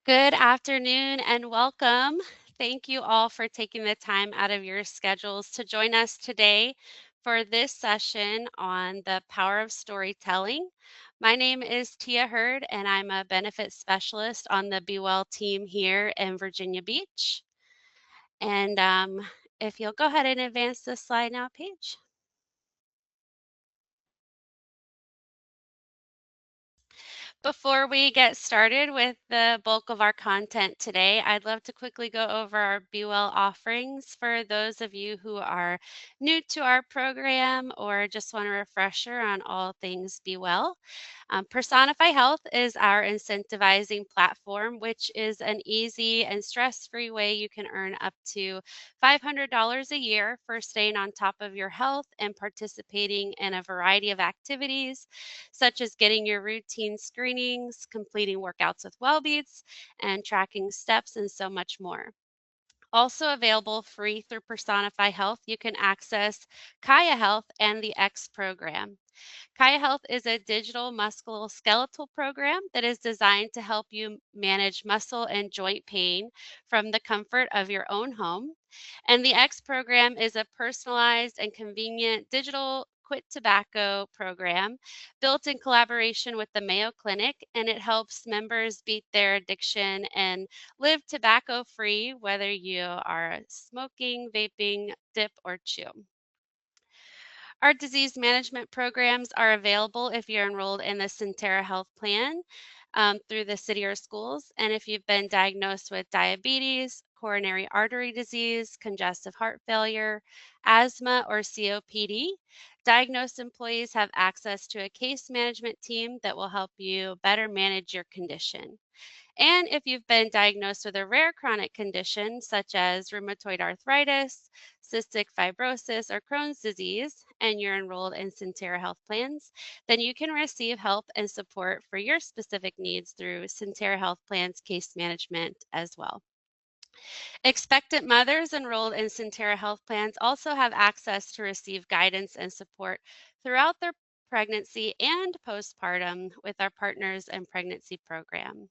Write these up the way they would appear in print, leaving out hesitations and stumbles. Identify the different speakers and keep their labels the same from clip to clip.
Speaker 1: Good afternoon and welcome. Thank you all for taking the time out of your schedules to join us today for this session on the power of storytelling. My name is Tia Hurd, and I'm a benefit specialist on the BEWell team here in Virginia Beach. And if you'll go ahead and advance the slide now, Paige. Before we get started with the bulk of our content today, I'd love to quickly go over our BeWell offerings for those of you who are new to our program or just want a refresher on all things BeWell. Personify Health is our incentivizing platform, which is an easy and stress free way you can earn up to $500 a year for staying on top of your health and participating in a variety of activities such as getting your routine screenings, completing workouts with Wellbeats, and tracking steps, and so much more. Also available free through Personify Health, you can access Kaya Health and the X program. Kaya Health is a digital musculoskeletal program that is designed to help you manage muscle and joint pain from the comfort of your own home. And the X program is a personalized and convenient digital quit tobacco program built in collaboration with the Mayo Clinic, and it helps members beat their addiction and live tobacco free, whether you are smoking, vaping, dip, or chew. Our disease management programs are available if you're enrolled in the Centera Health Plan through the city or schools. And if you've been diagnosed with diabetes, coronary artery disease, congestive heart failure, asthma, or COPD, diagnosed employees have access to a case management team that will help you better manage your condition. And if you've been diagnosed with a rare chronic condition such as rheumatoid arthritis, cystic fibrosis, or Crohn's disease, and you're enrolled in Centera Health Plans, then you can receive help and support for your specific needs through Centera Health Plans case management as well. Expectant mothers enrolled in Centera Health Plans also have access to receive guidance and support throughout their pregnancy and postpartum with our Partners in Pregnancy program.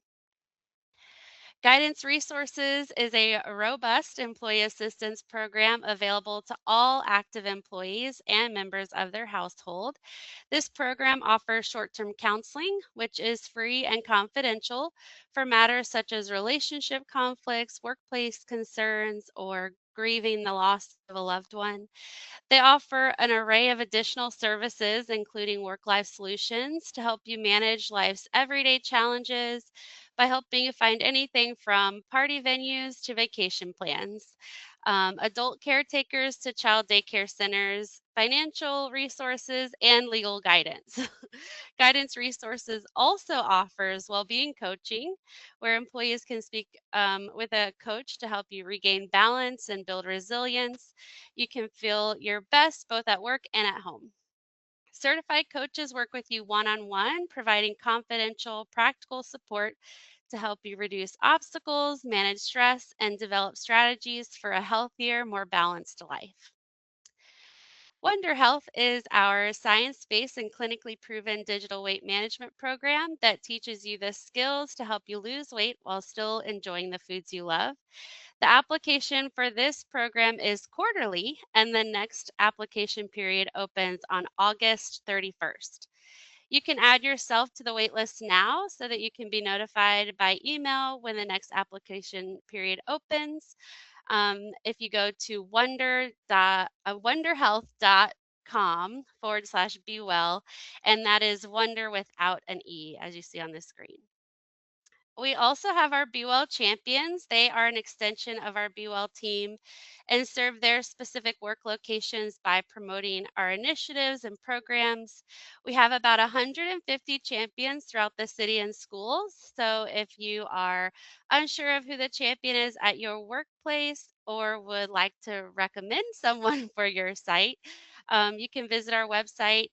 Speaker 1: Guidance Resources is a robust employee assistance program available to all active employees and members of their household. This program offers short term counseling, which is free and confidential for matters such as relationship conflicts, workplace concerns, or grieving the loss of a loved one. They offer an array of additional services, including work life solutions, to help you manage life's everyday challenges by helping you find anything from party venues to vacation plans, adult caretakers to child daycare centers, financial resources, and legal guidance. Guidance Resources also offers well-being coaching, where employees can speak with a coach to help you regain balance and build resilience. You can feel your best both at work and at home. Certified coaches work with you one on one, providing confidential, practical support to help you reduce obstacles, manage stress, and develop strategies for a healthier, more balanced life. Wonder Health is our science based and clinically proven digital weight management program that teaches you the skills to help you lose weight while still enjoying the foods you love. The application for this program is quarterly, and the next application period opens on August 31st. You can add yourself to the waitlist now so that you can be notified by email when the next application period opens. If you go to wonderhealth.com/BeWell, and that is wonder without an E, as you see on the screen. We also have our BeWell champions. They are an extension of our BeWell team and serve their specific work locations by promoting our initiatives and programs. We have about 150 champions throughout the city and schools. So if you are unsure of who the champion is at your workplace or would like to recommend someone for your site, you can visit our website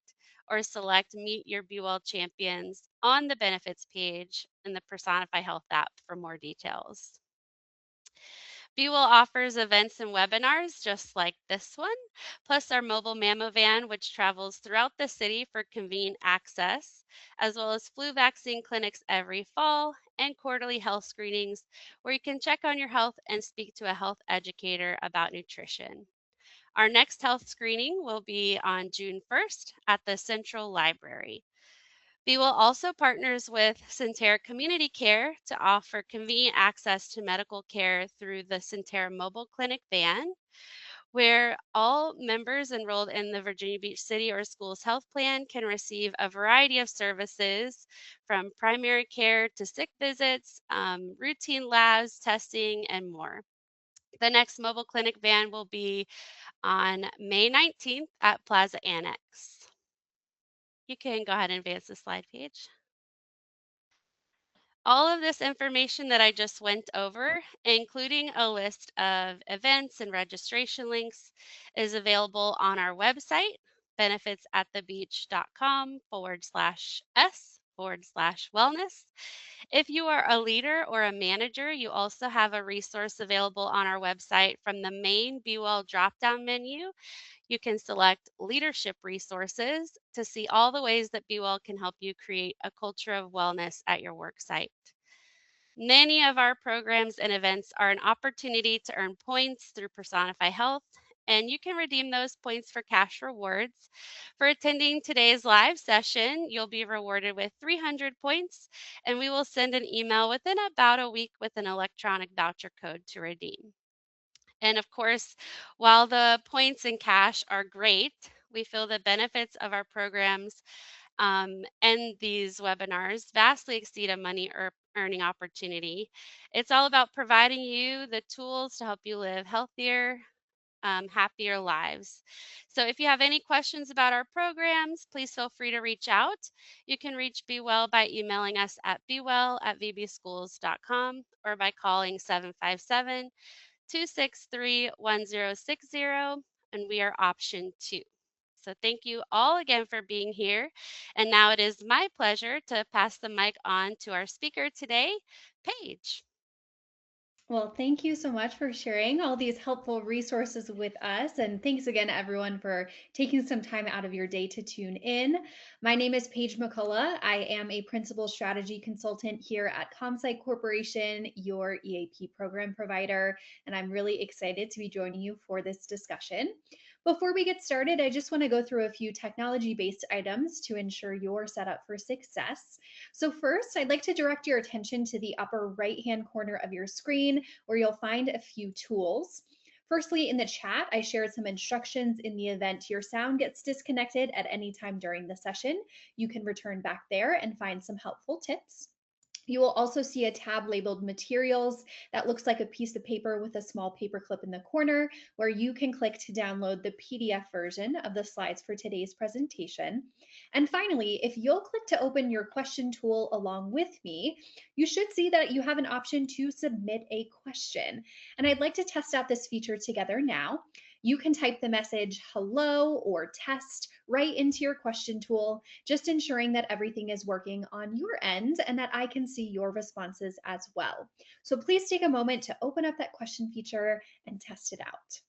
Speaker 1: or select Meet Your BeWell Champions on the benefits page in the Personify Health app for more details. BeWell offers events and webinars just like this one, plus our mobile mammo van, which travels throughout the city for convenient access, as well as flu vaccine clinics every fall and quarterly health screenings where you can check on your health and speak to a health educator about nutrition. Our next health screening will be on June 1st at the Central Library. BeWell also partners with Centera Community Care to offer convenient access to medical care through the Centera Mobile Clinic van, where all members enrolled in the Virginia Beach City or Schools Health Plan can receive a variety of services from primary care to sick visits, routine labs, testing, and more. The next mobile clinic van will be on May 19th at Plaza Annex. You can go ahead and advance the slide page. All of this information that I just went over, including a list of events and registration links, is available on our website, benefitsatthebeach.com/s/wellness. If you are a leader or a manager, you also have a resource available on our website from the main BeWell drop-down menu. You can select leadership resources to see all the ways that BeWell can help you create a culture of wellness at your work site. Many of our programs and events are an opportunity to earn points through Personify Health, and you can redeem those points for cash rewards. For attending today's live session, you'll be rewarded with 300 points, and we will send an email within about a week with an electronic voucher code to redeem. And of course, while the points and cash are great, we feel the benefits of our programs and these webinars vastly exceed a money earning opportunity. It's all about providing you the tools to help you live healthier, happier lives. So if you have any questions about our programs, please feel free to reach out. You can reach BeWell by emailing us at bewell@vbschools.com or by calling 757-263-1060, and we are option 2. So thank you all again for being here. And now it is my pleasure to pass the mic on to our speaker today, Paige.
Speaker 2: Well, thank you so much for sharing all these helpful resources with us. And thanks again, everyone, for taking some time out of your day to tune in. My name is Paige McCullough. I am a principal strategy consultant here at ComSci Corporation, your EAP program provider. And I'm really excited to be joining you for this discussion. Before we get started, I just want to go through a few technology based items to ensure you're set up for success. So first, I'd like to direct your attention to the upper right-hand corner of your screen where you'll find a few tools. Firstly, in the chat, I shared some instructions in the event your sound gets disconnected at any time during the session. You can return back there and find some helpful tips. You will also see a tab labeled materials that looks like a piece of paper with a small paper clip in the corner where you can click to download the PDF version of the slides for today's presentation. And finally, if you'll click to open your question tool along with me, you should see that you have an option to submit a question. And I'd like to test out this feature together now. You can type the message hello or test right into your question tool, just ensuring that everything is working on your end and that I can see your responses as well. So please take a moment to open up that question feature and test it out.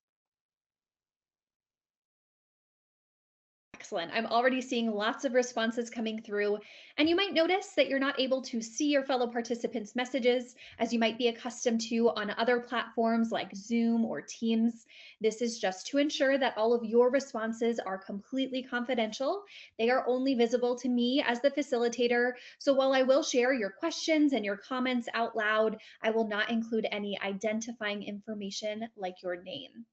Speaker 2: Excellent. I'm already seeing lots of responses coming through, and you might notice that you're not able to see your fellow participants' messages as you might be accustomed to on other platforms like Zoom or Teams. This is just to ensure that all of your responses are completely confidential. They are only visible to me as the facilitator. So while I will share your questions and your comments out loud, I will not include any identifying information like your name.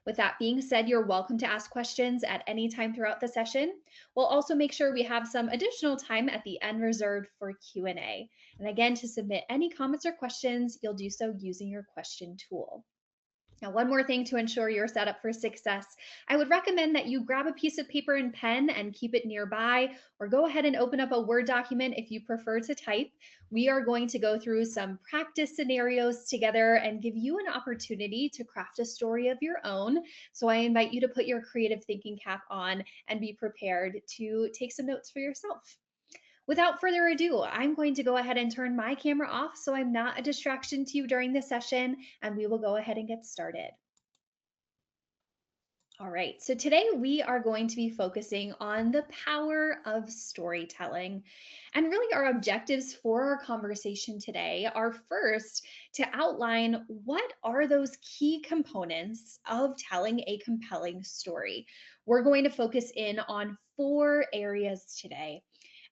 Speaker 2: With that being said, you're welcome to ask questions at any time throughout the session. We'll also make sure we have some additional time at the end reserved for Q&A. And again, to submit any comments or questions, you'll do so using your question tool. Now, one more thing to ensure you're set up for success, I would recommend that you grab a piece of paper and pen and keep it nearby, or go ahead and open up a Word document if you prefer to type. We are going to go through some practice scenarios together and give you an opportunity to craft a story of your own. So I invite you to put your creative thinking cap on and be prepared to take some notes for yourself. Without further ado, I'm going to go ahead and turn my camera off so I'm not a distraction to you during the session, and we will go ahead and get started. All right, so today we are going to be focusing on the power of storytelling. And really, our objectives for our conversation today are first to outline what are those key components of telling a compelling story. We're going to focus in on four areas today.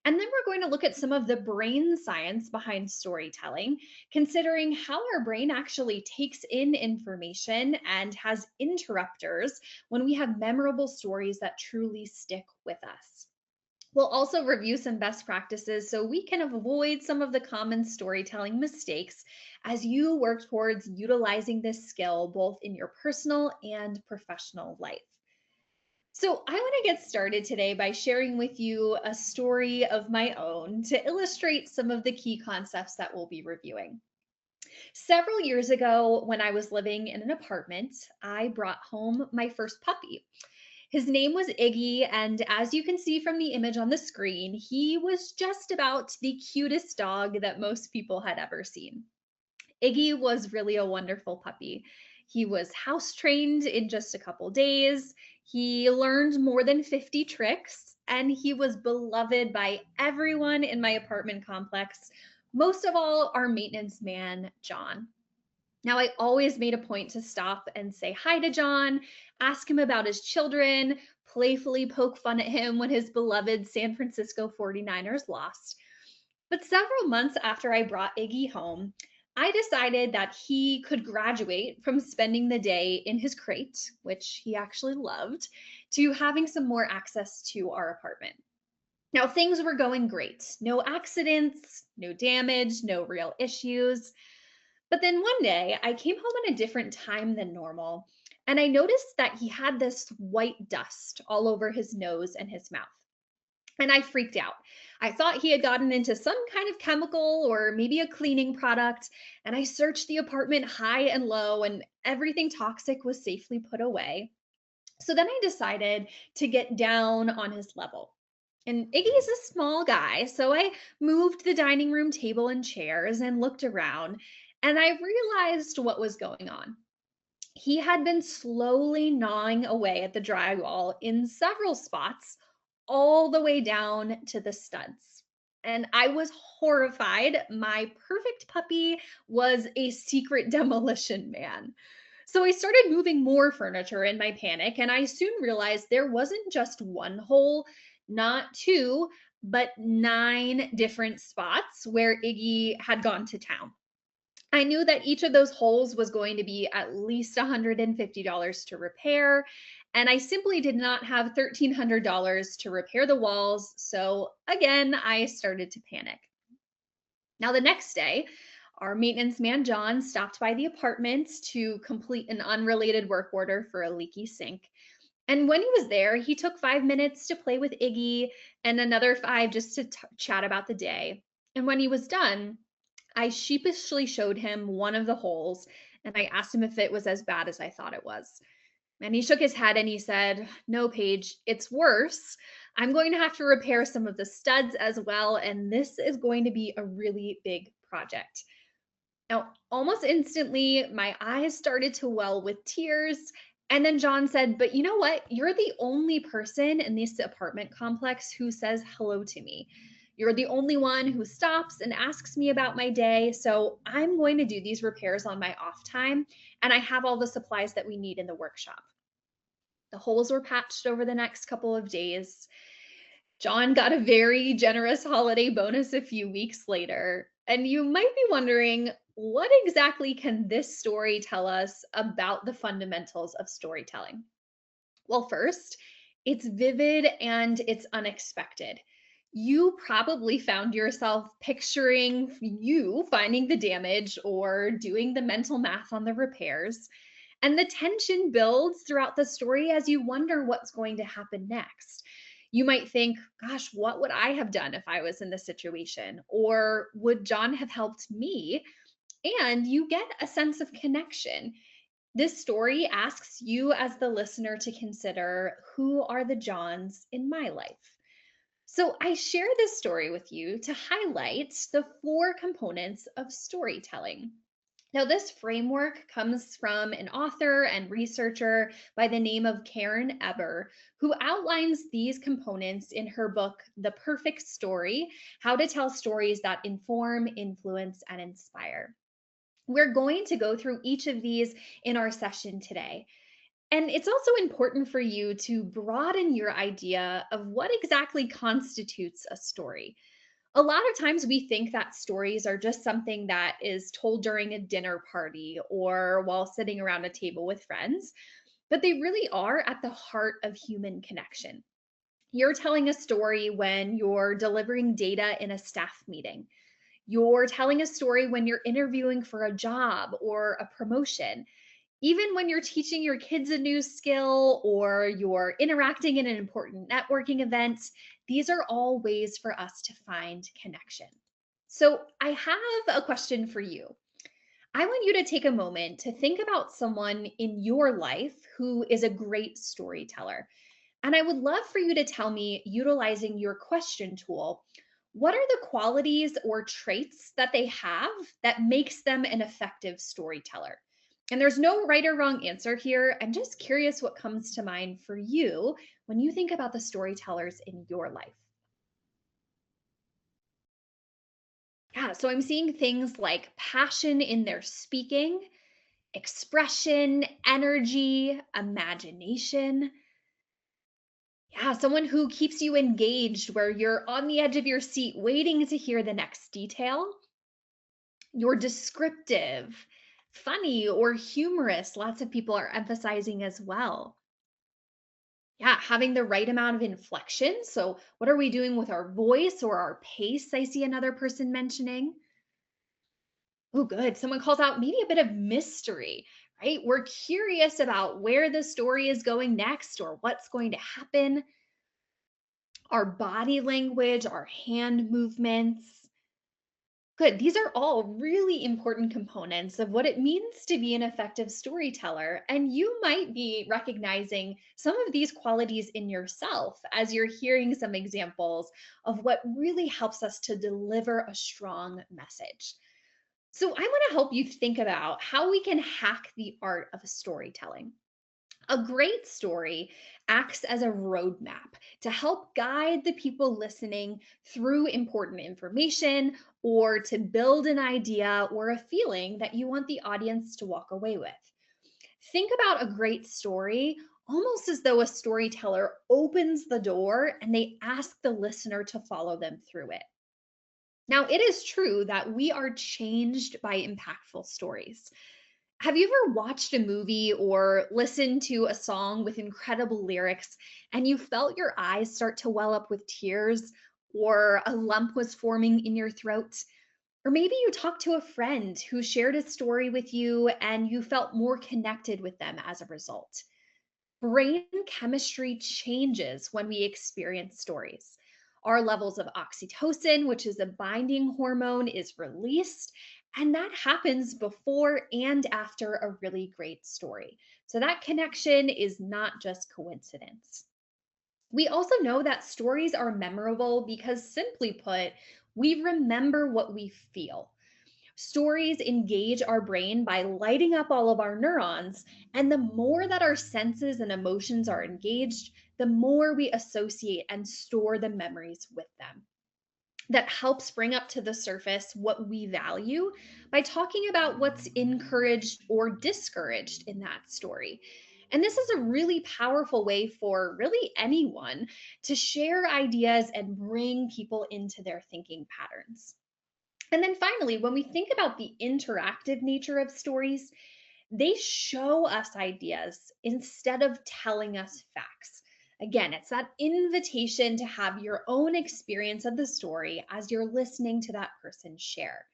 Speaker 2: And then we're going to look at some of the brain science behind storytelling, considering how our brain actually takes in information and has interrupters when we have memorable stories that truly stick with us. We'll also review some best practices so we can avoid some of the common storytelling mistakes as you work towards utilizing this skill both in your personal and professional life. So, I want to get started today by sharing with you a story of my own to illustrate some of the key concepts that we'll be reviewing. Several years ago, when I was living in an apartment, I brought home my first puppy. His name was Iggy, and as you can see from the image on the screen, he was just about the cutest dog that most people had ever seen. Iggy was really a wonderful puppy. He was house trained in just a couple days. He learned more than 50 tricks, and he was beloved by everyone in my apartment complex, most of all, our maintenance man, John. Now, I always made a point to stop and say hi to John, ask him about his children, playfully poke fun at him when his beloved San Francisco 49ers lost. But several months after I brought Iggy home, I decided that he could graduate from spending the day in his crate, which he actually loved, to having some more access to our apartment. Now, things were going great. No accidents, no damage, no real issues. But then one day, I came home at a different time than normal, and I noticed that he had this white dust all over his nose and his mouth. And I freaked out. I thought he had gotten into some kind of chemical or maybe a cleaning product. And I searched the apartment high and low, and everything toxic was safely put away. So then I decided to get down on his level. And Iggy's a small guy, so I moved the dining room table and chairs and looked around, and I realized what was going on. He had been slowly gnawing away at the drywall in several spots, all the way down to the studs. And I was horrified. My perfect puppy was a secret demolition man. So I started moving more furniture in my panic, and I soon realized there wasn't just one hole, not two, but nine different spots where Iggy had gone to town. I knew that each of those holes was going to be at least $150 to repair, and I simply did not have $1,300 to repair the walls. So again, I started to panic. Now, the next day, our maintenance man, John, stopped by the apartment to complete an unrelated work order for a leaky sink. And when he was there, he took 5 minutes to play with Iggy and another five just to chat about the day. And when he was done, I sheepishly showed him one of the holes and I asked him if it was as bad as I thought it was. And he shook his head and he said, "No, Paige, it's worse. I'm going to have to repair some of the studs as well. And this is going to be a really big project." Now, almost instantly, my eyes started to well with tears. And then John said, "But you know what? You're the only person in this apartment complex who says hello to me. You're the only one who stops and asks me about my day. So I'm going to do these repairs on my off time. And I have all the supplies that we need in the workshop." The holes were patched over the next couple of days. John got a very generous holiday bonus a few weeks later. And you might be wondering, what exactly can this story tell us about the fundamentals of storytelling? Well, first, it's vivid and it's unexpected. You probably found yourself picturing you finding the damage or doing the mental math on the repairs. And the tension builds throughout the story as you wonder what's going to happen next. You might think, gosh, what would I have done if I was in this situation? Or would John have helped me? And you get a sense of connection. This story asks you, as the listener, to consider, who are the Johns in my life? So, I share this story with you to highlight the four components of storytelling. Now, this framework comes from an author and researcher by the name of Karen Eber, who outlines these components in her book, The Perfect Story: How to Tell Stories That Inform, Influence, and Inspire. We're going to go through each of these in our session today. And it's also important for you to broaden your idea of what exactly constitutes a story. A lot of times we think that stories are just something that is told during a dinner party or while sitting around a table with friends, but they really are at the heart of human connection. You're telling a story when you're delivering data in a staff meeting. You're telling a story when you're interviewing for a job or a promotion. Even when you're teaching your kids a new skill or you're interacting in an important networking event, these are all ways for us to find connection. So, I have a question for you. I want you to take a moment to think about someone in your life who is a great storyteller. And I would love for you to tell me, utilizing your question tool, what are the qualities or traits that they have that makes them an effective storyteller? And there's no right or wrong answer here. I'm just curious what comes to mind for you when you think about the storytellers in your life. Yeah, so I'm seeing things like passion in their speaking, expression, energy, imagination. Yeah, someone who keeps you engaged, where you're on the edge of your seat waiting to hear the next detail. You're descriptive, funny, or humorous. Lots of people are emphasizing as well. Yeah, having the right amount of inflection. So, what are we doing with our voice or our pace? I see another person mentioning. Oh, good. Someone calls out maybe a bit of mystery, right? We're curious about where the story is going next or what's going to happen. Our body language, our hand movements. Good. These are all really important components of what it means to be an effective storyteller. And you might be recognizing some of these qualities in yourself as you're hearing some examples of what really helps us to deliver a strong message. So, I want to help you think about how we can hack the art of storytelling. A great story acts as a roadmap to help guide the people listening through important information or to build an idea or a feeling that you want the audience to walk away with. Think about a great story almost as though a storyteller opens the door and they ask the listener to follow them through it. Now, it is true that we are changed by impactful stories. Have you ever watched a movie or listened to a song with incredible lyrics and you felt your eyes start to well up with tears, or a lump was forming in your throat? Or maybe you talked to a friend who shared a story with you and you felt more connected with them as a result. Brain chemistry changes when we experience stories. Our levels of oxytocin, which is a binding hormone, is released. And that happens before and after a really great story. So that connection is not just coincidence. We also know that stories are memorable because, simply put, we remember what we feel. Stories engage our brain by lighting up all of our neurons, and the more that our senses and emotions are engaged, the more we associate and store the memories with them. That helps bring up to the surface what we value by talking about what's encouraged or discouraged in that story. And this is a really powerful way for really anyone to share ideas and bring people into their thinking patterns. And then finally, when we think about the interactive nature of stories, they show us ideas instead of telling us facts. Again, it's that invitation to have your own experience of the story as you're listening to that person share.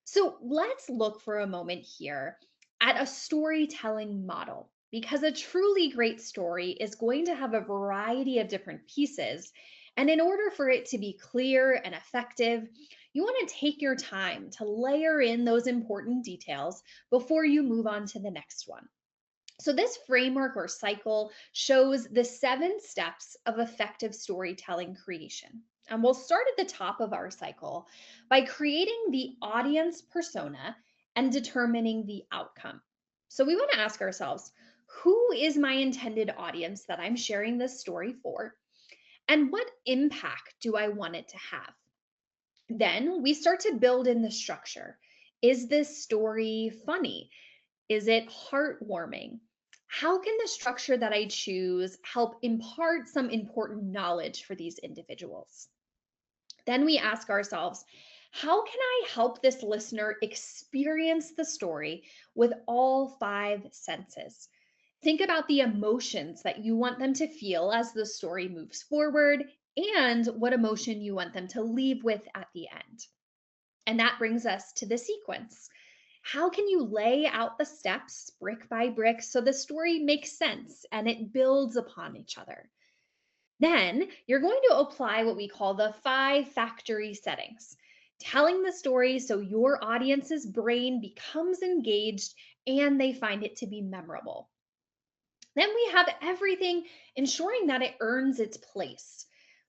Speaker 2: So let's look for a moment here at a storytelling model, because a truly great story is going to have a variety of different pieces. And in order for it to be clear and effective, you want to take your time to layer in those important details before you move on to the next one. So, this framework or cycle shows the 7 steps of effective storytelling creation. And we'll start at the top of our cycle by creating the audience persona and determining the outcome. So, we want to ask ourselves, who is my intended audience that I'm sharing this story for? And what impact do I want it to have? Then we start to build in the structure. Is this story funny? Is it heartwarming? How can the structure that I choose help impart some important knowledge for these individuals? Then we ask ourselves, how can I help this listener experience the story with all 5 senses? Think about the emotions that you want them to feel as the story moves forward and what emotion you want them to leave with at the end. And that brings us to the sequence. How can you lay out the steps brick by brick so the story makes sense and it builds upon each other? Then you're going to apply what we call the 5 factory settings, telling the story so your audience's brain becomes engaged and they find it to be memorable. Then we have everything ensuring that it earns its place.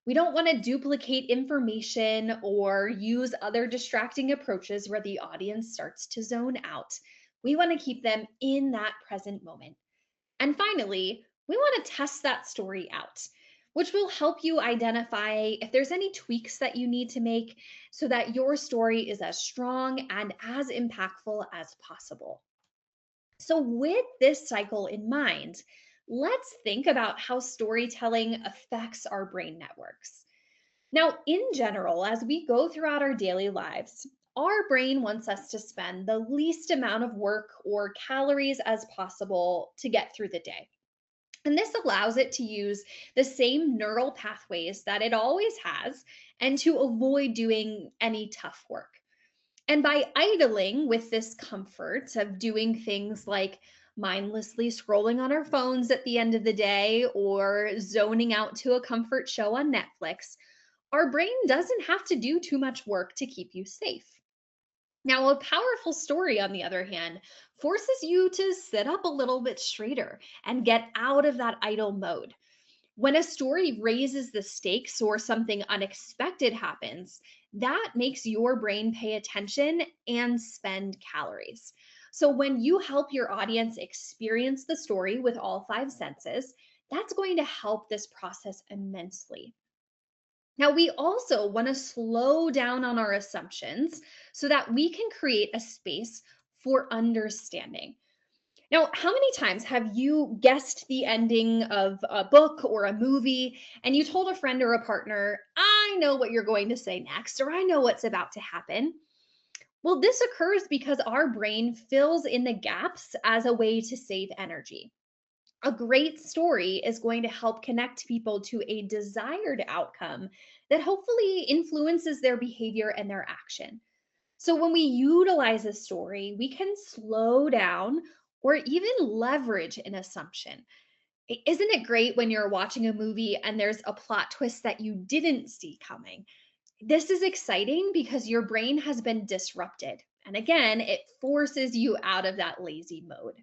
Speaker 2: We don't want to duplicate information or use other distracting approaches where the audience starts to zone out. We want to keep them in that present moment. And finally, we want to test that story out, which will help you identify if there's any tweaks that you need to make so that your story is as strong and as impactful as possible. So, with this cycle in mind, let's think about how storytelling affects our brain networks. Now, in general, as we go throughout our daily lives, our brain wants us to spend the least amount of work or calories as possible to get through the day. And this allows it to use the same neural pathways that it always has and to avoid doing any tough work. And by idling with this comfort of doing things like mindlessly scrolling on our phones at the end of the day or zoning out to a comfort show on Netflix, our brain doesn't have to do too much work to keep you safe. Now, a powerful story, on the other hand, forces you to sit up a little bit straighter and get out of that idle mode. When a story raises the stakes or something unexpected happens, that makes your brain pay attention and spend calories. So, when you help your audience experience the story with all 5 senses, that's going to help this process immensely. Now, we also want to slow down on our assumptions so that we can create a space for understanding. Now, how many times have you guessed the ending of a book or a movie and you told a friend or a partner, I know what you're going to say next, or I know what's about to happen? Well, this occurs because our brain fills in the gaps as a way to save energy. A great story is going to help connect people to a desired outcome that hopefully influences their behavior and their action. So when we utilize a story, we can slow down or even leverage an assumption. Isn't it great when you're watching a movie and there's a plot twist that you didn't see coming? This is exciting because your brain has been disrupted. And again, it forces you out of that lazy mode.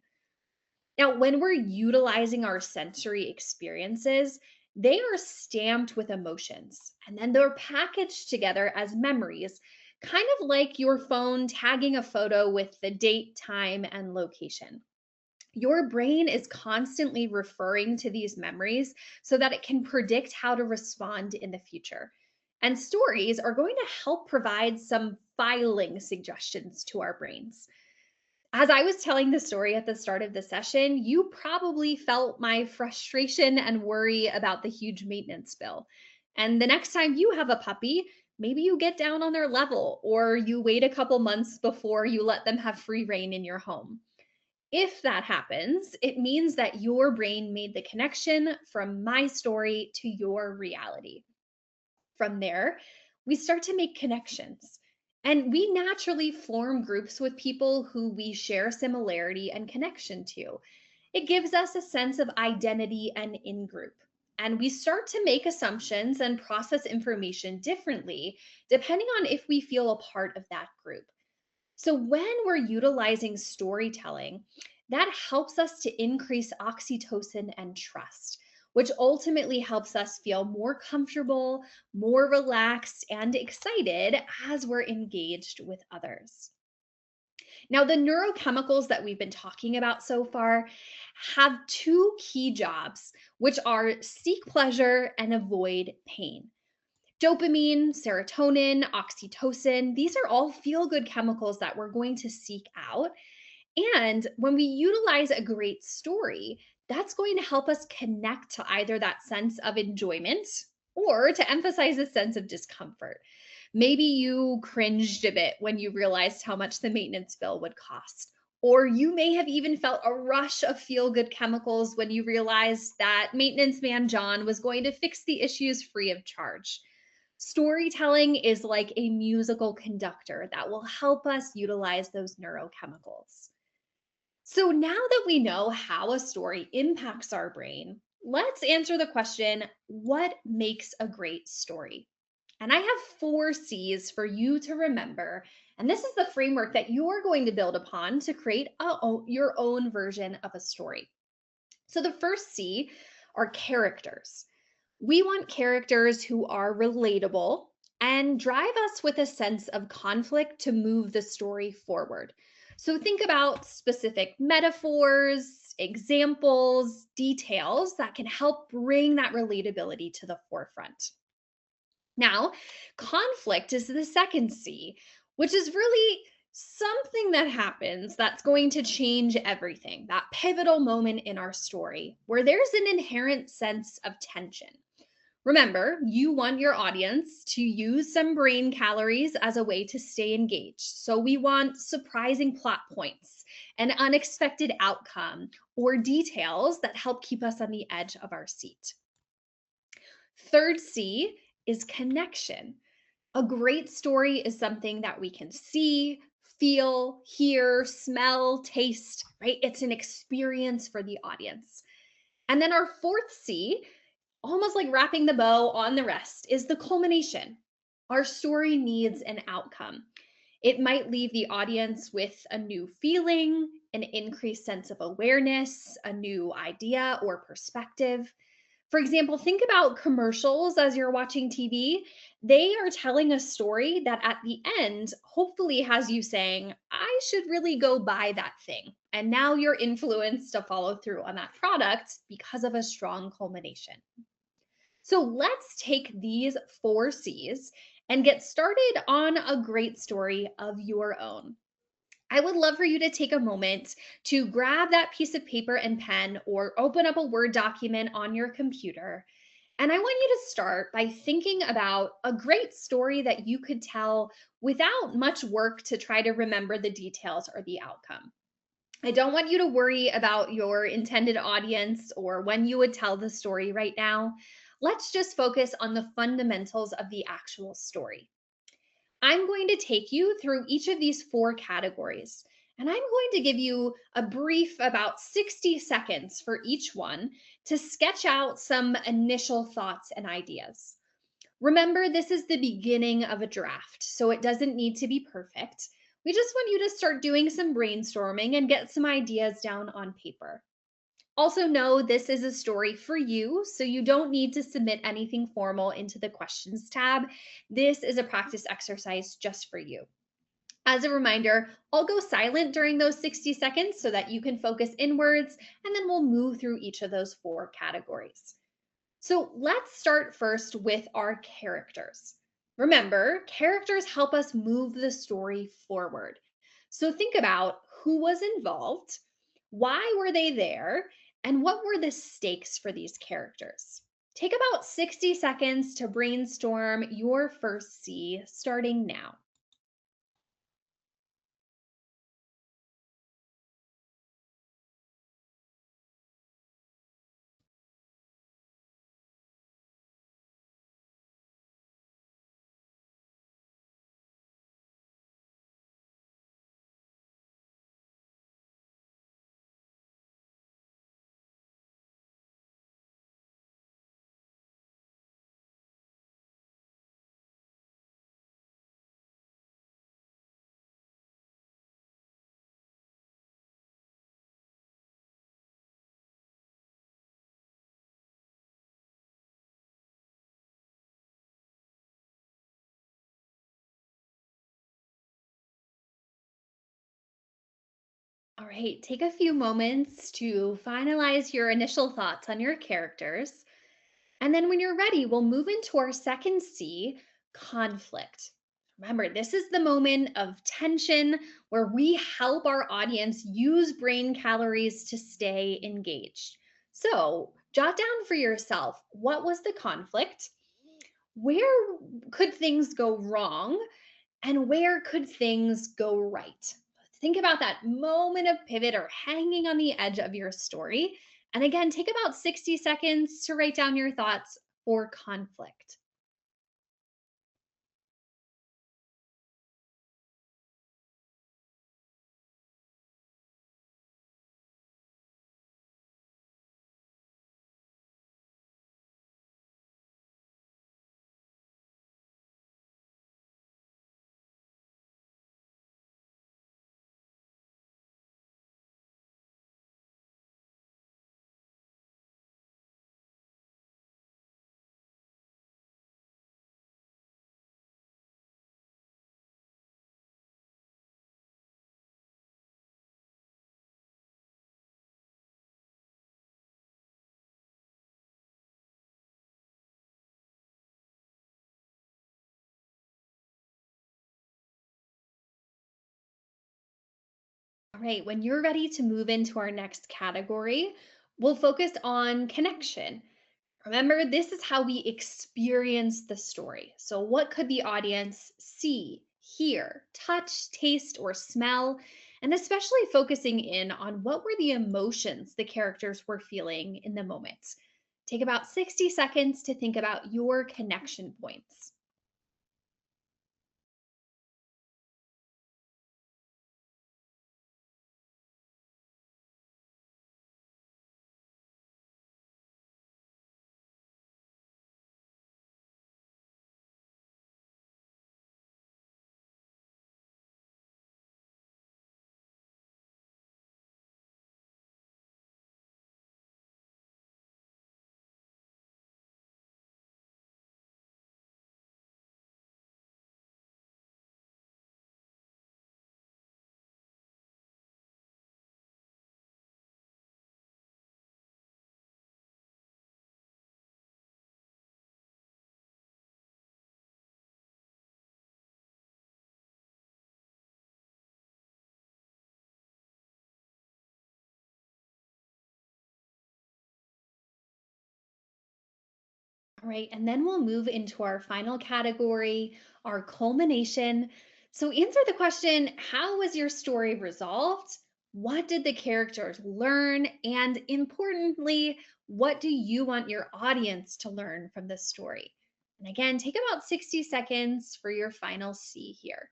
Speaker 2: Now, when we're utilizing our sensory experiences, they are stamped with emotions and then they're packaged together as memories, kind of like your phone tagging a photo with the date, time, and location. Your brain is constantly referring to these memories so that it can predict how to respond in the future. And stories are going to help provide some filing suggestions to our brains. As I was telling the story at the start of the session, you probably felt my frustration and worry about the huge maintenance bill. And the next time you have a puppy, maybe you get down on their level or you wait a couple months before you let them have free reign in your home. If that happens, it means that your brain made the connection from my story to your reality. From there, we start to make connections. And we naturally form groups with people who we share similarity and connection to. It gives us a sense of identity and in group. And we start to make assumptions and process information differently depending on if we feel a part of that group. So, when we're utilizing storytelling, that helps us to increase oxytocin and trust, which ultimately helps us feel more comfortable, more relaxed, and excited as we're engaged with others. Now, the neurochemicals that we've been talking about so far have two key jobs, which are seek pleasure and avoid pain. Dopamine, serotonin, oxytocin, these are all feel good chemicals that we're going to seek out. And when we utilize a great story, that's going to help us connect to either that sense of enjoyment or to emphasize a sense of discomfort. Maybe you cringed a bit when you realized how much the maintenance bill would cost. Or you may have even felt a rush of feel good chemicals when you realized that maintenance man John was going to fix the issues free of charge. Storytelling is like a musical conductor that will help us utilize those neurochemicals. So now that we know how a story impacts our brain, let's answer the question, what makes a great story? And I have 4 C's for you to remember. And this is the framework that you're going to build upon to create your own version of a story. So the first C are characters. We want characters who are relatable and drive us with a sense of conflict to move the story forward. So think about specific metaphors, examples, details that can help bring that relatability to the forefront. Now, conflict is the second C, which is really something that happens that's going to change everything, that pivotal moment in our story where there's an inherent sense of tension. Remember, you want your audience to use some brain calories as a way to stay engaged. So we want surprising plot points, an unexpected outcome, or details that help keep us on the edge of our seat. Third C is connection. A great story is something that we can see, feel, hear, smell, taste, right? It's an experience for the audience. And then our fourth C, almost like wrapping the bow on the rest, is the culmination. Our story needs an outcome. It might leave the audience with a new feeling, an increased sense of awareness, a new idea or perspective. For example, think about commercials as you're watching TV. They are telling a story that at the end hopefully has you saying, I should really go buy that thing. And now you're influenced to follow through on that product because of a strong culmination. So let's take these 4 C's and get started on a great story of your own. I would love for you to take a moment to grab that piece of paper and pen or open up a Word document on your computer. And I want you to start by thinking about a great story that you could tell without much work to try to remember the details or the outcome. I don't want you to worry about your intended audience or when you would tell the story right now. Let's just focus on the fundamentals of the actual story. I'm going to take you through each of these 4 categories, and I'm going to give you a brief about 60 seconds for each one to sketch out some initial thoughts and ideas. Remember, this is the beginning of a draft, so it doesn't need to be perfect. We just want you to start doing some brainstorming and get some ideas down on paper. Also, know this is a story for you, so you don't need to submit anything formal into the questions tab. This is a practice exercise just for you. As a reminder, I'll go silent during those 60 seconds so that you can focus inwards, and then we'll move through each of those 4 categories. So let's start first with our characters. Remember, characters help us move the story forward. So think about who was involved, why were they there, and what were the stakes for these characters. Take about 60 seconds to brainstorm your first C starting now. All right, take a few moments to finalize your initial thoughts on your characters. And then when you're ready, we'll move into our second C, conflict. Remember, this is the moment of tension where we help our audience use brain calories to stay engaged. So, jot down for yourself, what was the conflict? Where could things go wrong? And where could things go right? Think about that moment of pivot or hanging on the edge of your story. And again, take about 60 seconds to write down your thoughts for conflict. All right, when you're ready to move into our next category, we'll focus on connection. Remember, this is how we experience the story. So, what could the audience see, hear, touch, taste, or smell? And especially focusing in on what were the emotions the characters were feeling in the moment. Take about 60 seconds to think about your connection points. All right, and then we'll move into our final category, our culmination. So, answer the question, how was your story resolved? What did the characters learn? And importantly, what do you want your audience to learn from this story? And again, take about 60 seconds for your final C here.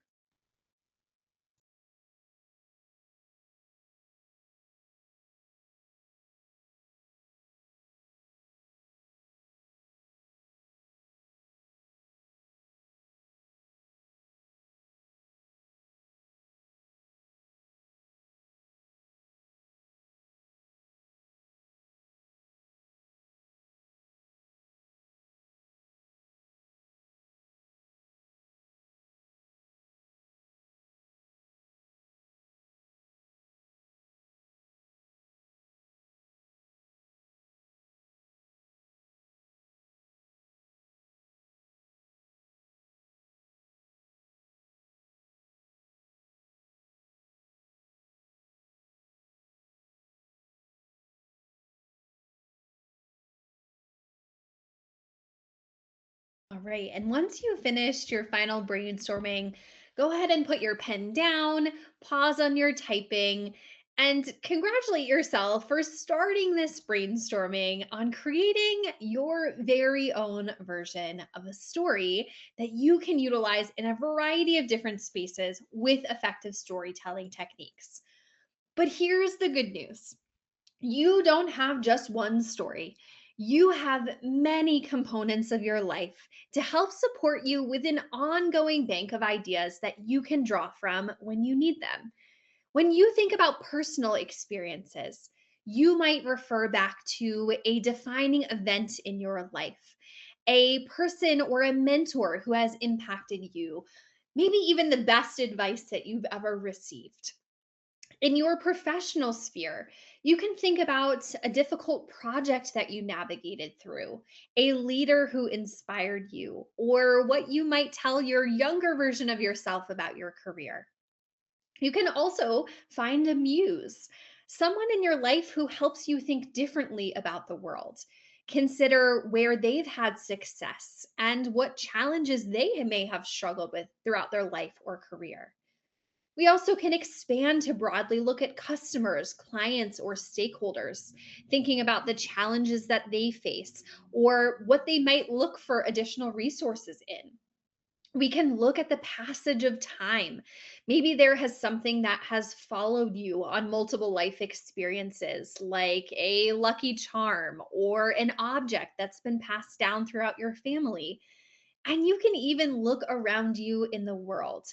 Speaker 2: All right. And once you've finished your final brainstorming, go ahead and put your pen down, pause on your typing, and congratulate yourself for starting this brainstorming on creating your very own version of a story that you can utilize in a variety of different spaces with effective storytelling techniques. But here's the good news, you don't have just one story. You have many components of your life to help support you with an ongoing bank of ideas that you can draw from when you need them. When you think about personal experiences, you might refer back to a defining event in your life, a person or a mentor who has impacted you, maybe even the best advice that you've ever received. In your professional sphere, you can think about a difficult project that you navigated through, a leader who inspired you, or what you might tell your younger version of yourself about your career. You can also find a muse, someone in your life who helps you think differently about the world. Consider where they've had success and what challenges they may have struggled with throughout their life or career. We also can expand to broadly look at customers, clients, or stakeholders, thinking about the challenges that they face or what they might look for additional resources in. We can look at the passage of time. Maybe there has something that has followed you on multiple life experiences, like a lucky charm or an object that's been passed down throughout your family. And you can even look around you in the world,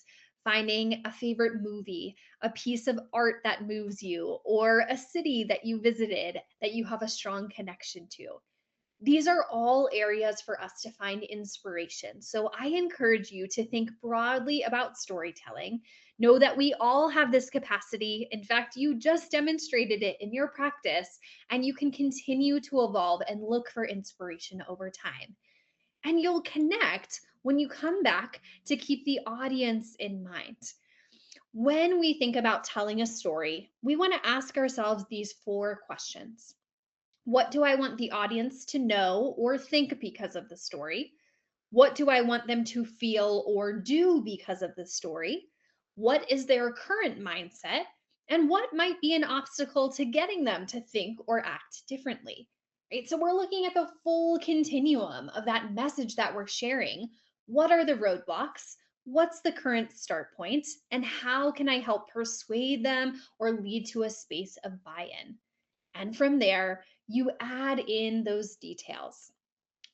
Speaker 2: finding a favorite movie, a piece of art that moves you, or a city that you visited that you have a strong connection to. These are all areas for us to find inspiration. So I encourage you to think broadly about storytelling. Know that we all have this capacity. In fact, you just demonstrated it in your practice, and you can continue to evolve and look for inspiration over time. And you'll connect when you come back to keep the audience in mind. When we think about telling a story, we want to ask ourselves these four questions. What do I want the audience to know or think because of the story? What do I want them to feel or do because of the story? What is their current mindset? And what might be an obstacle to getting them to think or act differently? Right? So we're looking at the full continuum of that message that we're sharing. What are the roadblocks? What's the current start point? And how can I help persuade them or lead to a space of buy in? And from there, you add in those details.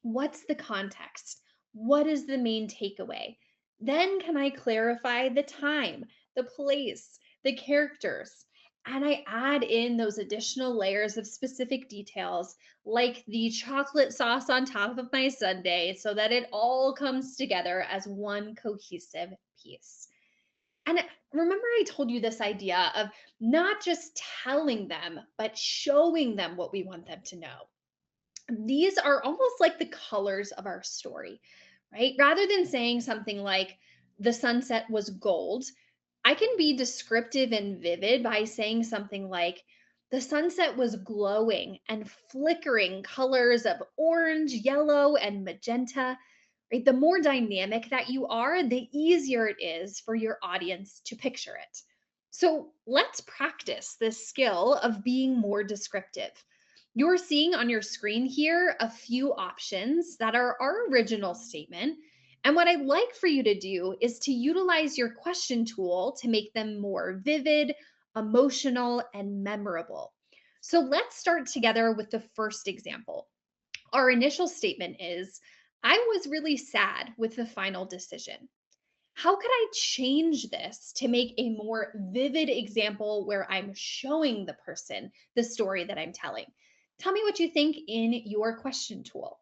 Speaker 2: What's the context? What is the main takeaway? Then can I clarify the time, the place, the characters? And I add in those additional layers of specific details, like the chocolate sauce on top of my sundae, so that it all comes together as one cohesive piece. And remember, I told you this idea of not just telling them, but showing them what we want them to know. These are almost like the colors of our story, right? Rather than saying something like, the sunset was gold, I can be descriptive and vivid by saying something like, the sunset was glowing and flickering colors of orange, yellow, and magenta. Right? The more dynamic that you are, the easier it is for your audience to picture it. So let's practice this skill of being more descriptive. You're seeing on your screen here a few options that are our original statement. And what I'd like for you to do is to utilize your question tool to make them more vivid, emotional, and memorable. So let's start together with the first example. Our initial statement is, I was really sad with the final decision. How could I change this to make a more vivid example where I'm showing the person the story that I'm telling? Tell me what you think in your question tool.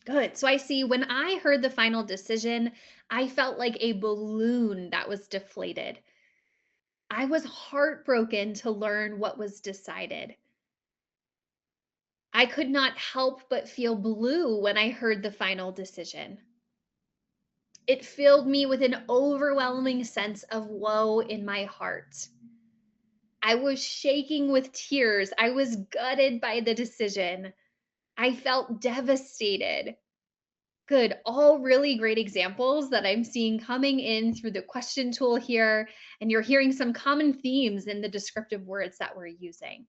Speaker 2: Good. So I see when I heard the final decision, I felt like a balloon that was deflated. I was heartbroken to learn what was decided. I could not help but feel blue when I heard the final decision. It filled me with an overwhelming sense of woe in my heart. I was shaking with tears. I was gutted by the decision. I felt devastated. Good. All really great examples that I'm seeing coming in through the question tool here. And you're hearing some common themes in the descriptive words that we're using.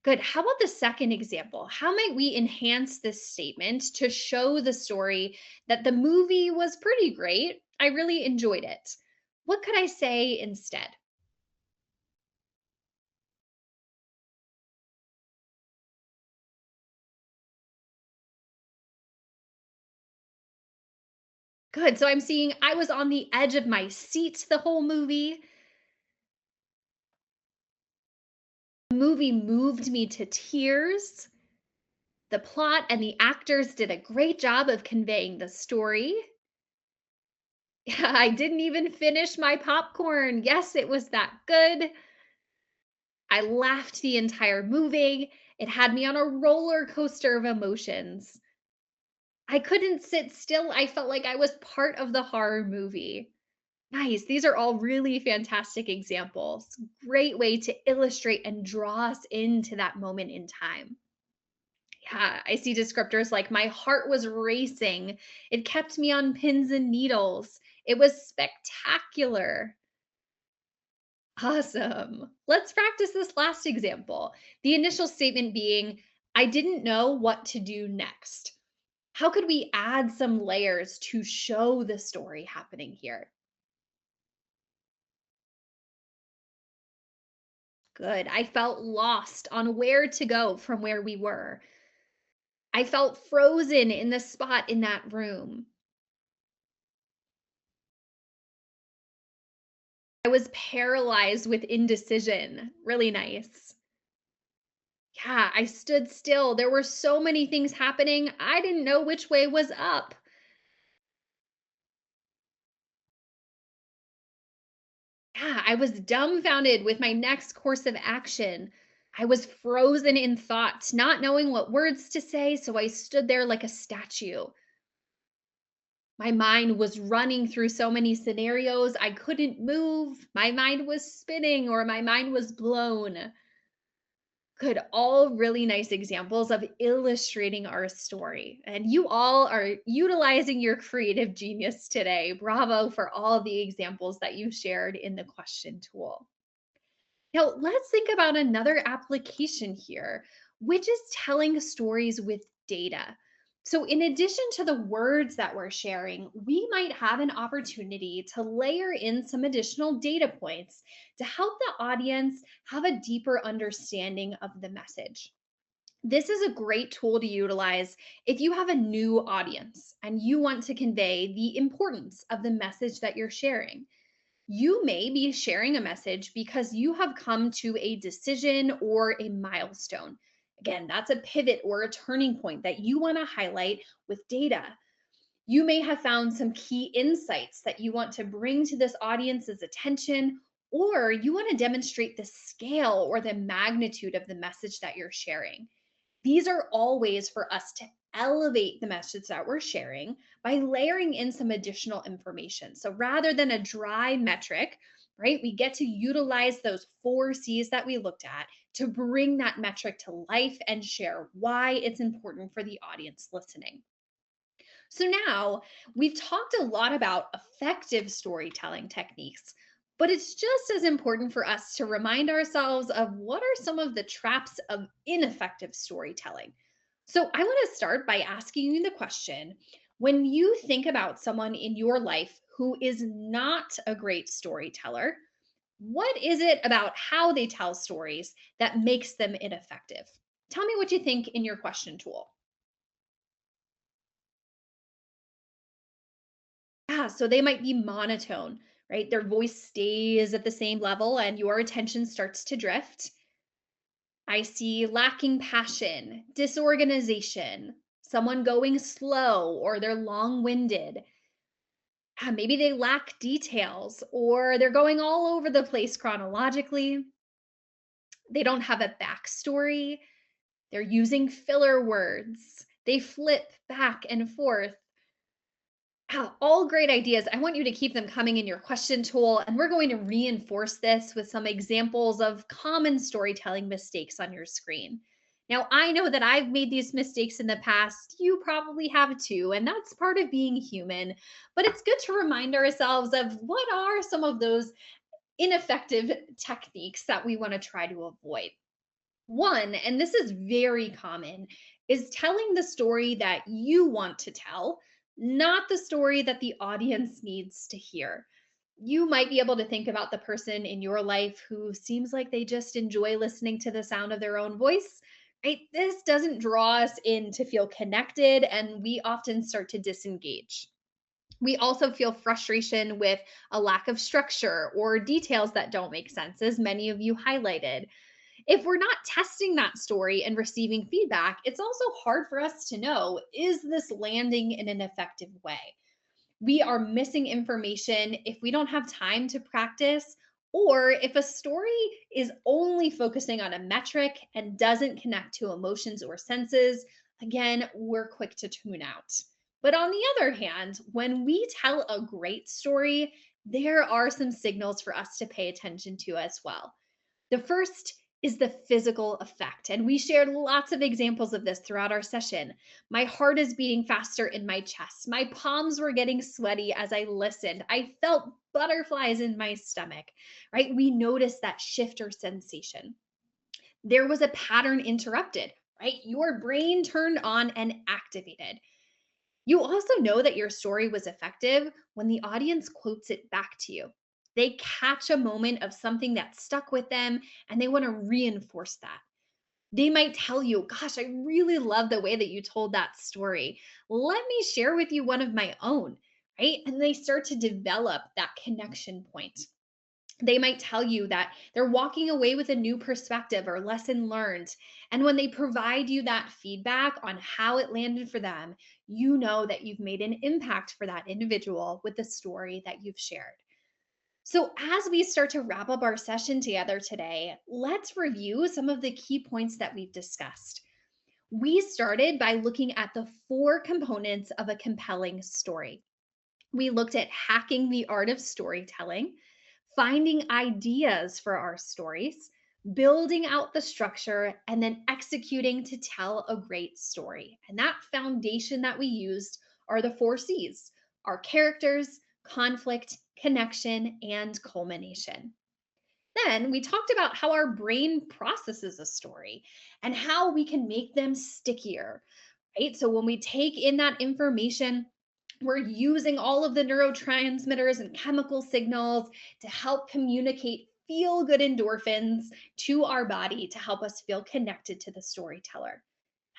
Speaker 2: Good. How about the second example? How might we enhance this statement to show the story that the movie was pretty great? I really enjoyed it. What could I say instead? Good. So I'm seeing I was on the edge of my seat the whole movie. The movie moved me to tears. The plot and the actors did a great job of conveying the story. I didn't even finish my popcorn. Yes, it was that good. I laughed the entire movie. It had me on a roller coaster of emotions. I couldn't sit still. I felt like I was part of the horror movie. Nice. These are all really fantastic examples. Great way to illustrate and draw us into that moment in time. Yeah, I see descriptors like my heart was racing. It kept me on pins and needles. It was spectacular. Awesome. Let's practice this last example. The initial statement being, I didn't know what to do next. How could we add some layers to show the story happening here? Good. I felt lost on where to go from where we were. I felt frozen in the spot in that room. I was paralyzed with indecision. Really nice. Yeah, I stood still. There were so many things happening. I didn't know which way was up. Yeah, I was dumbfounded with my next course of action. I was frozen in thought, not knowing what words to say, so I stood there like a statue. My mind was running through so many scenarios. I couldn't move. My mind was spinning or my mind was blown. Good. All really nice examples of illustrating our story. And you all are utilizing your creative genius today. Bravo for all the examples that you shared in the question tool. Now, let's think about another application here, which is telling stories with data. So, in addition to the words that we're sharing, we might have an opportunity to layer in some additional data points to help the audience have a deeper understanding of the message. This is a great tool to utilize if you have a new audience and you want to convey the importance of the message that you're sharing. You may be sharing a message because you have come to a decision or a milestone. Again, that's a pivot or a turning point that you want to highlight with data. You may have found some key insights that you want to bring to this audience's attention, or you want to demonstrate the scale or the magnitude of the message that you're sharing. These are all ways for us to elevate the message that we're sharing by layering in some additional information. So rather than a dry metric, right, we get to utilize those 4 C's that we looked at to bring that metric to life and share why it's important for the audience listening. So now we've talked a lot about effective storytelling techniques, but it's just as important for us to remind ourselves of what are some of the traps of ineffective storytelling. So I want to start by asking you the question, when you think about someone in your life who is not a great storyteller, what is it about how they tell stories that makes them ineffective? Tell me what you think in your question tool. Yeah, so they might be monotone, right? Their voice stays at the same level and your attention starts to drift. I see lacking passion, disorganization, someone going slow or they're long winded. Maybe they lack details or they're going all over the place chronologically. They don't have a backstory. They're using filler words. They flip back and forth. All great ideas. I want you to keep them coming in your question tool, and we're going to reinforce this with some examples of common storytelling mistakes on your screen. Now, I know that I've made these mistakes in the past. You probably have too, and that's part of being human. But it's good to remind ourselves of what are some of those ineffective techniques that we want to try to avoid. One, and this is very common, is telling the story that you want to tell, not the story that the audience needs to hear. You might be able to think about the person in your life who seems like they just enjoy listening to the sound of their own voice, right? This doesn't draw us in to feel connected, and we often start to disengage. We also feel frustration with a lack of structure or details that don't make sense, as many of you highlighted. If we're not testing that story and receiving feedback, it's also hard for us to know, is this landing in an effective way? We are missing information if we don't have time to practice, or if a story is only focusing on a metric and doesn't connect to emotions or senses. Again, we're quick to tune out. But on the other hand, when we tell a great story, there are some signals for us to pay attention to as well. The first is the physical effect. And we shared lots of examples of this throughout our session. My heart is beating faster in my chest. My palms were getting sweaty as I listened. I felt butterflies in my stomach, right? We noticed that shift or sensation. There was a pattern interrupted, right? Your brain turned on and activated. You also know that your story was effective when the audience quotes it back to you. They catch a moment of something that stuck with them and they want to reinforce that. They might tell you, "Gosh, I really love the way that you told that story. Let me share with you one of my own," right? And they start to develop that connection point. They might tell you that they're walking away with a new perspective or lesson learned. And when they provide you that feedback on how it landed for them, you know that you've made an impact for that individual with the story that you've shared. So, as we start to wrap up our session together today, let's review some of the key points that we've discussed. We started by looking at the four components of a compelling story. We looked at hacking the art of storytelling, finding ideas for our stories, building out the structure, and then executing to tell a great story. And that foundation that we used are the four C's: our characters, conflict, connection, and culmination. Then we talked about how our brain processes a story and how we can make them stickier, right? So when we take in that information, we're using all of the neurotransmitters and chemical signals to help communicate feel good endorphins to our body to help us feel connected to the storyteller.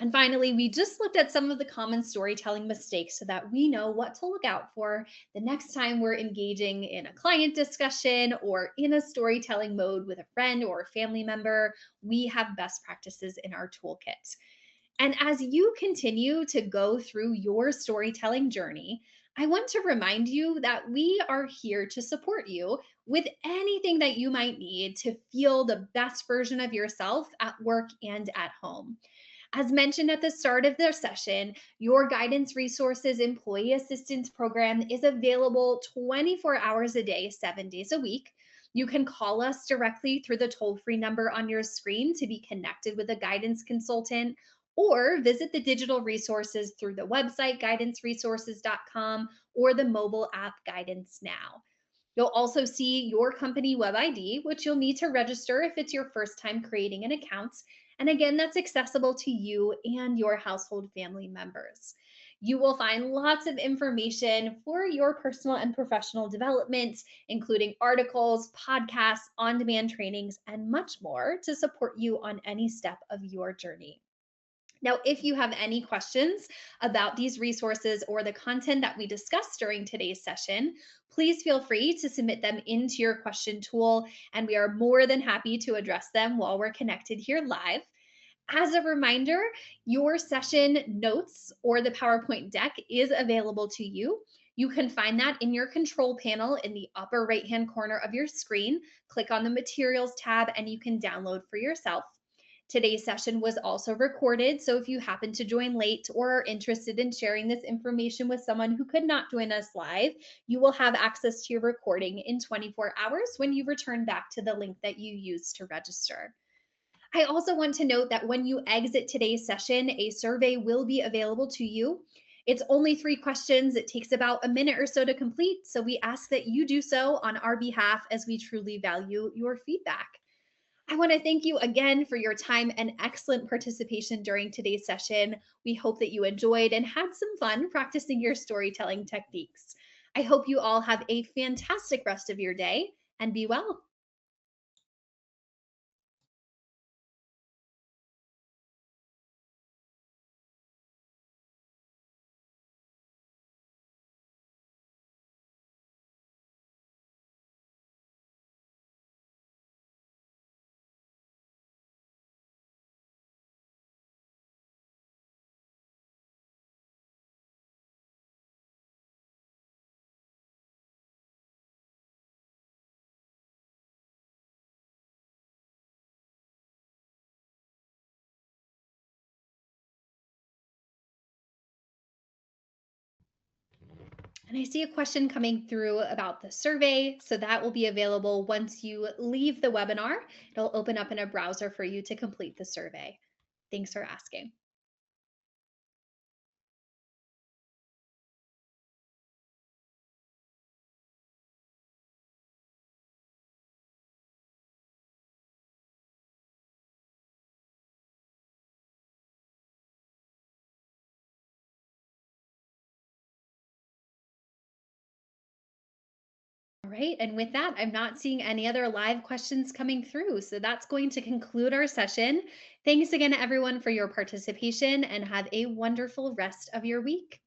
Speaker 2: And finally, we just looked at some of the common storytelling mistakes so that we know what to look out for the next time we're engaging in a client discussion or in a storytelling mode with a friend or a family member. We have best practices in our toolkit. And as you continue to go through your storytelling journey, I want to remind you that we are here to support you with anything that you might need to feel the best version of yourself at work and at home. As mentioned at the start of the session, your Guidance Resources Employee Assistance Program is available 24 hours a day, 7 days a week. You can call us directly through the toll free number on your screen to be connected with a guidance consultant, or visit the digital resources through the website guidanceresources.com or the mobile app Guidance Now. You'll also see your company web ID, which you'll need to register if it's your first time creating an account. And again, that's accessible to you and your household family members. You will find lots of information for your personal and professional development, including articles, podcasts, on demand trainings, and much more to support you on any step of your journey. Now, if you have any questions about these resources or the content that we discussed during today's session, please feel free to submit them into your question tool, and we are more than happy to address them while we're connected here live. As a reminder, your session notes or the PowerPoint deck is available to you. You can find that in your control panel in the upper right hand corner of your screen. Click on the Materials tab and you can download for yourself. Today's session was also recorded, so if you happen to join late or are interested in sharing this information with someone who could not join us live, you will have access to your recording in 24 hours when you return back to the link that you used to register. I also want to note that when you exit today's session, a survey will be available to you. It's only 3 questions. It takes about a minute or so to complete, so we ask that you do so on our behalf as we truly value your feedback. I want to thank you again for your time and excellent participation during today's session. We hope that you enjoyed and had some fun practicing your storytelling techniques. I hope you all have a fantastic rest of your day and be well. And I see a question coming through about the survey. So that will be available once you leave the webinar. It'll open up in a browser for you to complete the survey. Thanks for asking. All right. And with that, I'm not seeing any other live questions coming through. So that's going to conclude our session. Thanks again, everyone, for your participation and have a wonderful rest of your week.